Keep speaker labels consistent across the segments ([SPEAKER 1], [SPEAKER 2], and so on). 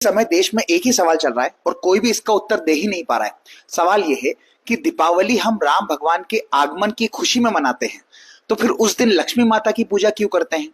[SPEAKER 1] समय देश में एक ही सवाल चल रहा है और कोई भी इसका उत्तर दे ही नहीं पा रहा है। सवाल यह है कि दीपावली हम राम भगवान के आगमन की खुशी में मनाते हैं, तो फिर उस दिन लक्ष्मी माता की पूजा क्यों करते हैं?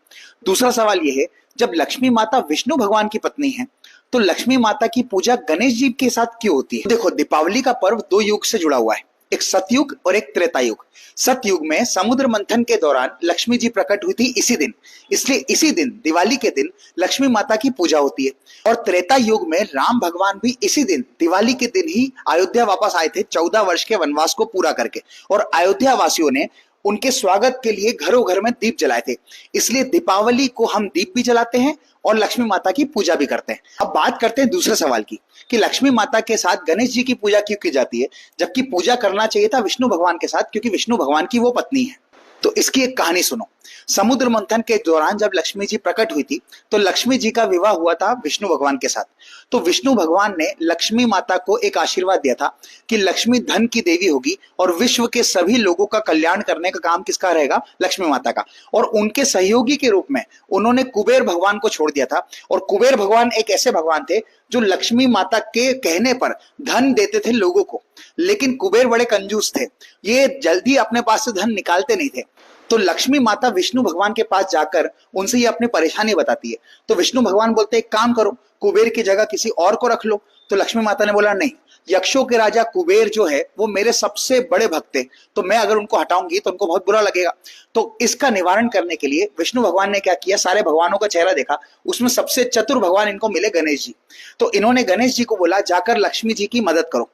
[SPEAKER 1] दूसरा सवाल यह है, जब लक्ष्मी माता विष्णु भगवान की पत्नी है तो लक्ष्मी माता की पूजा गणेश जी के साथ क्यों होती है? देखो, दीपावली का पर्व दो युग से जुड़ा हुआ है, एक सतयुग और एक त्रेता युग। सतयुग में समुद्र मंथन के दौरान लक्ष्मी जी प्रकट हुई थी इसी दिन, इसलिए इसी दिन दिवाली के दिन लक्ष्मी माता की पूजा होती है। और त्रेता युग में राम भगवान भी इसी दिन दिवाली के दिन ही अयोध्या वापस आए थे 14 वर्ष के वनवास को पूरा करके, और अयोध्या वासियों ने उनके स्वागत के लिए घरों घर में दीप जलाए थे। इसलिए दीपावली को हम दीप भी जलाते हैं और लक्ष्मी माता की पूजा भी करते हैं। अब बात करते हैं दूसरे सवाल की कि लक्ष्मी माता के साथ गणेश जी की पूजा क्यों की जाती है, जबकि पूजा करना चाहिए था विष्णु भगवान के साथ, क्योंकि विष्णु भगवान की वो पत्नी है। तो इसकी एक कहानी सुनो। समुद्र मंथन के दौरान जब लक्ष्मी जी प्रकट हुई थी तो लक्ष्मी जी का विवाह हुआ था विष्णु भगवान के साथ। तो विष्णु भगवान ने लक्ष्मी माता को एक आशीर्वाद दिया था कि लक्ष्मी धन की देवी होगी और विश्व के सभी लोगों का कल्याण करने का काम किसका रहेगा? लक्ष्मी माता का। और उनके सहयोगी के रूप में उन्होंने कुबेर भगवान को छोड़ दिया था। और कुबेर भगवान एक ऐसे भगवान थे जो लक्ष्मी माता के कहने पर धन देते थे लोगों को, लेकिन कुबेर बड़े कंजूस थे, ये जल्दी अपने पास से धन निकालते नहीं थे। तो लक्ष्मी माता विष्णु भगवान के पास जाकर उनसे ये अपनी परेशानी बताती है। तो विष्णु भगवान बोलते हैं, एक काम करो, कुबेर की जगह किसी और को रख लो। तो लक्ष्मी माता ने बोला, नहीं, यक्षों के राजा कुबेर जो है वो मेरे सबसे बड़े भक्त थे, तो मैं अगर उनको हटाऊंगी तो उनको बहुत बुरा लगेगा। तो इसका निवारण करने के लिए विष्णु भगवान ने क्या किया, सारे भगवानों का चेहरा देखा, उसमें सबसे चतुर भगवान इनको मिले गणेश जी। तो इन्होंने गणेश जी को बोला, जाकर लक्ष्मी जी की मदद करो।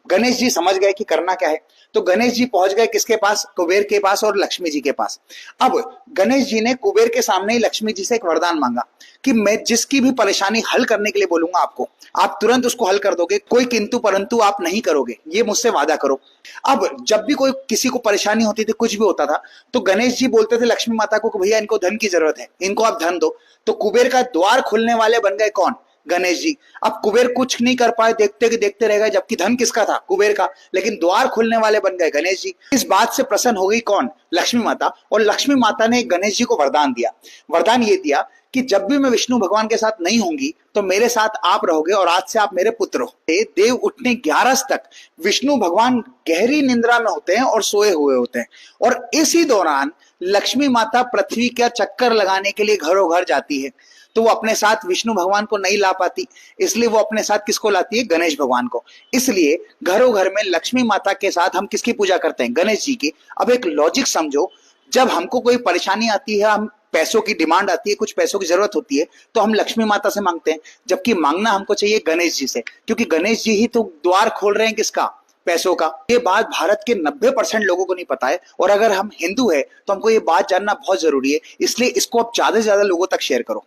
[SPEAKER 1] गणेश जी समझ गए कि करना क्या है, तो गणेश जी पहुंच गए किसके पास? कुबेर के पास और लक्ष्मी जी के पास। अब गणेश जी ने कुबेर के सामने ही लक्ष्मी जी से एक वरदान मांगा कि मैं जिसकी भी परेशानी हल करने के लिए बोलूंगा आपको, आप तुरंत उसको हल कर दोगे, कोई किंतु परंतु आप नहीं करोगे, ये मुझसे वादा करो। अब जब भी कोई किसी को परेशानी होती थी, कुछ भी होता था, तो गणेश जी बोलते थे लक्ष्मी माता को, भैया इनको धन की जरूरत है, इनको आप धन दो। तो कुबेर का द्वार खोलने वाले बन गए कौन? गणेश जी। अब कुबेर कुछ नहीं कर पाए, देखते कि देखते रह गए, जबकि धन किसका था? कुबेर का, लेकिन द्वार खोलने वाले बन गए गणेश जी। इस बात से प्रसन्न हो गई कौन? लक्ष्मी माता। और लक्ष्मी माता ने गणेश जी को वरदान दिया। वरदान ये दिया कि जब भी मैं विष्णु भगवान के साथ नहीं होंगी तो मेरे साथ आप रहोगे और आज से आप मेरे पुत्र हो। देव उठने 11 तक विष्णु भगवान गहरी निंद्रा में होते हैं और सोए हुए होते हैं, और इसी दौरान लक्ष्मी माता पृथ्वी का चक्कर लगाने के लिए घरों घर जाती है। तो वो अपने साथ विष्णु भगवान को नहीं ला पाती, इसलिए वो अपने साथ किसको लाती है? गणेश भगवान को। इसलिए घरों घर में लक्ष्मी माता के साथ हम किसकी पूजा करते हैं? गणेश जी की। अब एक लॉजिक समझो, जब हमको कोई परेशानी आती है, हम पैसों की डिमांड आती है, कुछ पैसों की जरूरत होती है, तो हम लक्ष्मी माता से मांगते हैं, जबकि मांगना हमको चाहिए गणेश जी से, क्योंकि गणेश जी ही तो द्वार खोल रहे हैं किसका? पैसों का। ये बात भारत के 90% लोगों को नहीं पता है, और अगर हम हिंदू है तो हमको ये बात जानना बहुत जरूरी है। इसलिए इसको आप ज्यादा से ज्यादा लोगों तक शेयर करो।